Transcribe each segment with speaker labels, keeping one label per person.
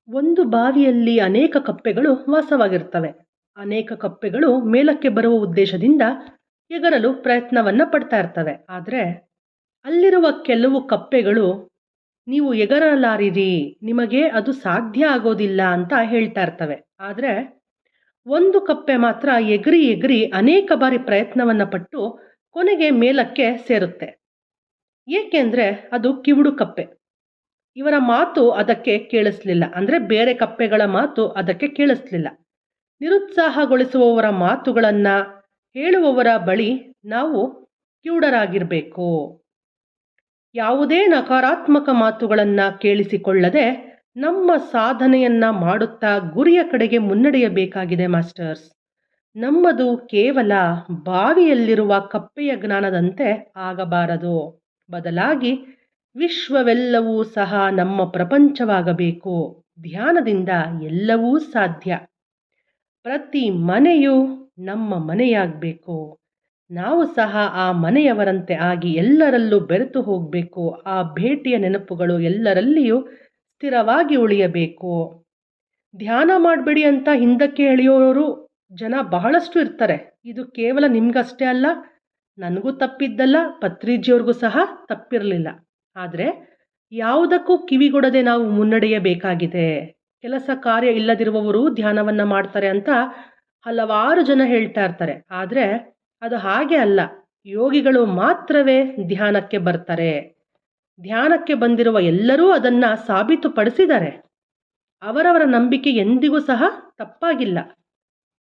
Speaker 1: ಒಂದು ಬಾವಿಯಲ್ಲಿ ಅನೇಕ ಕಪ್ಪೆಗಳು ವಾಸವಾಗಿರ್ತವೆ. ಅನೇಕ ಕಪ್ಪೆಗಳು ಮೇಲಕ್ಕೆ ಬರುವ ಉದ್ದೇಶದಿಂದ ಎಗರಲು ಪ್ರಯತ್ನವನ್ನ ಪಡ್ತಾ ಇರ್ತವೆ. ಆದರೆ ಅಲ್ಲಿರುವ ಕೆಲವು ಕಪ್ಪೆಗಳು ನೀವು ಎಗರಲಾರಿರಿ, ನಿಮಗೆ ಅದು ಸಾಧ್ಯ ಆಗೋದಿಲ್ಲ ಅಂತ ಹೇಳ್ತಾ ಇರ್ತವೆ. ಆದರೆ ಒಂದು ಕಪ್ಪೆ ಮಾತ್ರ ಎಗರಿ ಎಗರಿ ಅನೇಕ ಬಾರಿ ಪ್ರಯತ್ನವನ್ನ ಪಟ್ಟು ಕೊನೆಗೆ ಮೇಲಕ್ಕೆ ಸೇರುತ್ತೆ. ಏಕೆಂದ್ರೆ ಅದು ಕಿವುಡು ಕಪ್ಪೆ. ಇವರ ಮಾತು ಅದಕ್ಕೆ ಕೇಳಿಸ್ಲಿಲ್ಲ. ಅಂದ್ರೆ ಬೇರೆ ಕಪ್ಪೆಗಳ ಮಾತು ಅದಕ್ಕೆ ಕೇಳಿಸ್ಲಿಲ್ಲ. ನಿರುತ್ಸಾಹಗೊಳಿಸುವವರ ಮಾತುಗಳನ್ನ ಹೇಳುವವರ ಬಳಿ ನಾವು ಕಿವುಡರಾಗಿರ್ಬೇಕು. ಯಾವುದೇ ನಕಾರಾತ್ಮಕ ಮಾತುಗಳನ್ನ ಕೇಳಿಸಿಕೊಳ್ಳದೆ ನಮ್ಮ ಸಾಧನೆಯನ್ನ ಮಾಡುತ್ತಾ ಗುರಿಯ ಕಡೆಗೆ ಮುನ್ನಡೆಯಬೇಕಾಗಿದೆ ಮಾಸ್ಟರ್ಸ್. ನಮ್ಮದು ಕೇವಲ ಬಾವಿಯಲ್ಲಿರುವ ಕಪ್ಪೆಯ ಜ್ಞಾನದಂತೆ ಆಗಬಾರದು. ಬದಲಾಗಿ ವಿಶ್ವವೆಲ್ಲವೂ ಸಹ ನಮ್ಮ ಪ್ರಪಂಚವಾಗಬೇಕು. ಧ್ಯಾನದಿಂದ ಎಲ್ಲವೂ ಸಾಧ್ಯ. ಪ್ರತಿ ಮನೆಯೂ ನಮ್ಮ ಮನೆಯಾಗಬೇಕು. ನಾವು ಸಹ ಆ ಮನೆಯವರಂತೆ ಆಗಿ ಎಲ್ಲರಲ್ಲೂ ಬೆರೆತು ಹೋಗಬೇಕು. ಆ ಭೇಟಿಯ ನೆನಪುಗಳು ಎಲ್ಲರಲ್ಲಿಯೂ ಸ್ಥಿರವಾಗಿ ಉಳಿಯಬೇಕು. ಧ್ಯಾನ ಮಾಡಬೇಡಿ ಅಂತ ಹಿಂದಕ್ಕೆ ಎಳೆಯೋರು ಜನ ಬಹಳಷ್ಟು ಇರ್ತಾರೆ. ಇದು ಕೇವಲ ನಿಮ್ಗಷ್ಟೇ ಅಲ್ಲ, ನನಗೂ ತಪ್ಪಿದ್ದಲ್ಲ, ಪತ್ರಿಜಿಯವ್ರಿಗೂ ಸಹ ತಪ್ಪಿರಲಿಲ್ಲ. ಆದರೆ ಯಾವುದಕ್ಕೂ ಕಿವಿಗೊಡದೆ ನಾವು ಮುನ್ನಡೆಯಬೇಕಾಗಿದೆ. ಕೆಲಸ ಕಾರ್ಯ ಇಲ್ಲದಿರುವವರು ಧ್ಯಾನವನ್ನ ಮಾಡ್ತಾರೆ ಅಂತ ಹಲವಾರು ಜನ ಹೇಳ್ತಾ ಇರ್ತಾರೆ. ಆದರೆ ಅದು ಹಾಗೆ ಅಲ್ಲ. ಯೋಗಿಗಳು ಮಾತ್ರವೇ ಧ್ಯಾನಕ್ಕೆ ಬರ್ತಾರೆ. ಧ್ಯಾನಕ್ಕೆ ಬಂದಿರುವ ಎಲ್ಲರೂ ಅದನ್ನ ಸಾಬೀತುಪಡಿಸಿದ್ದಾರೆ. ಅವರವರ ನಂಬಿಕೆ ಎಂದಿಗೂ ಸಹ ತಪ್ಪಾಗಿಲ್ಲ.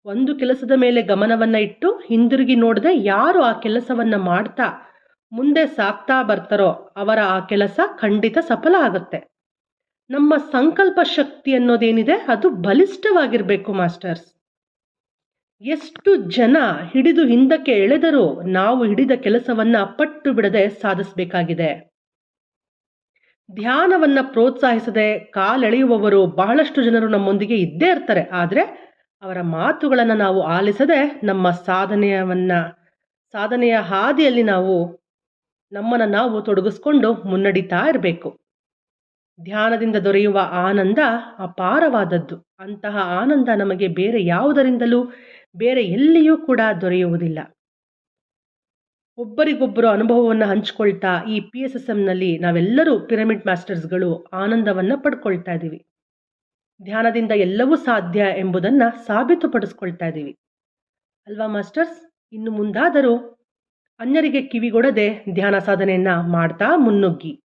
Speaker 1: ಒಂದು ಕೆಲಸದ ಮೇಲೆ ಗಮನವನ್ನ ಇಟ್ಟು ಹಿಂದಿರುಗಿ ನೋಡದೆ ಯಾರು ಆ ಕೆಲಸವನ್ನ ಮಾಡ್ತಾ ಮುಂದೆ ಸಾಗ್ತಾ ಬರ್ತಾರೋ ಅವರ ಆ ಕೆಲಸ ಖಂಡಿತ ಸಫಲ ಆಗುತ್ತೆ. ನಮ್ಮ ಸಂಕಲ್ಪ ಶಕ್ತಿ ಅನ್ನೋದೇನಿದೆ ಅದು ಬಲಿಷ್ಠವಾಗಿರ್ಬೇಕು ಮಾಸ್ಟರ್ಸ್. ಎಷ್ಟು ಜನ ಹಿಡಿದು ಹಿಂದಕ್ಕೆ ಎಳೆದರೂ ನಾವು ಹಿಡಿದ ಕೆಲಸವನ್ನ ಪಟ್ಟು ಬಿಡದೆ ಸಾಧಿಸಬೇಕಾಗಿದೆ. ಧ್ಯಾನವನ್ನ ಪ್ರೋತ್ಸಾಹಿಸದೆ ಕಾಲೆಳೆಯುವವರು ಬಹಳಷ್ಟು ಜನರು ನಮ್ಮೊಂದಿಗೆ ಇದ್ದೇ ಇರ್ತಾರೆ. ಆದರೆ ಅವರ ಮಾತುಗಳನ್ನು ನಾವು ಆಲಿಸದೆ ನಮ್ಮ ಸಾಧನೆಯ ಹಾದಿಯಲ್ಲಿ ನಮ್ಮನ್ನು ನಾವು ತೊಡಗಿಸ್ಕೊಂಡು ಮುನ್ನಡಿತಾ ಇರಬೇಕು. ಧ್ಯಾನದಿಂದ ದೊರೆಯುವ ಆನಂದ ಅಪಾರವಾದದ್ದು. ಅಂತಹ ಆನಂದ ನಮಗೆ ಬೇರೆ ಯಾವುದರಿಂದಲೂ ಬೇರೆ ಎಲ್ಲಿಯೂ ಕೂಡ ದೊರೆಯುವುದಿಲ್ಲ. ಒಬ್ಬರಿಗೊಬ್ಬರು ಅನುಭವವನ್ನು ಹಂಚಿಕೊಳ್ತಾ ಈ PSSMನಲ್ಲಿ ನಾವೆಲ್ಲರೂ ಪಿರಮಿಡ್ ಮಾಸ್ಟರ್ಸ್ಗಳು ಆನಂದವನ್ನು ಪಡ್ಕೊಳ್ತಾ ಇದ್ದೀವಿ. ಧ್ಯಾನದಿಂದ ಎಲ್ಲವೂ ಸಾಧ್ಯ ಎಂಬುದನ್ನು ಸಾಬೀತುಪಡಿಸ್ಕೊಳ್ತಾ ಇದ್ದೀವಿ ಅಲ್ವಾ ಮಾಸ್ಟರ್ಸ್? ಇನ್ನು ಮುಂದಾದರೂ ಅನ್ಯರಿಗೆ ಕಿವಿಗೊಡದೆ ಧ್ಯಾನ ಸಾಧನೆಯನ್ನ ಮಾಡ್ತಾ ಮುನ್ನುಗ್ಗಿ.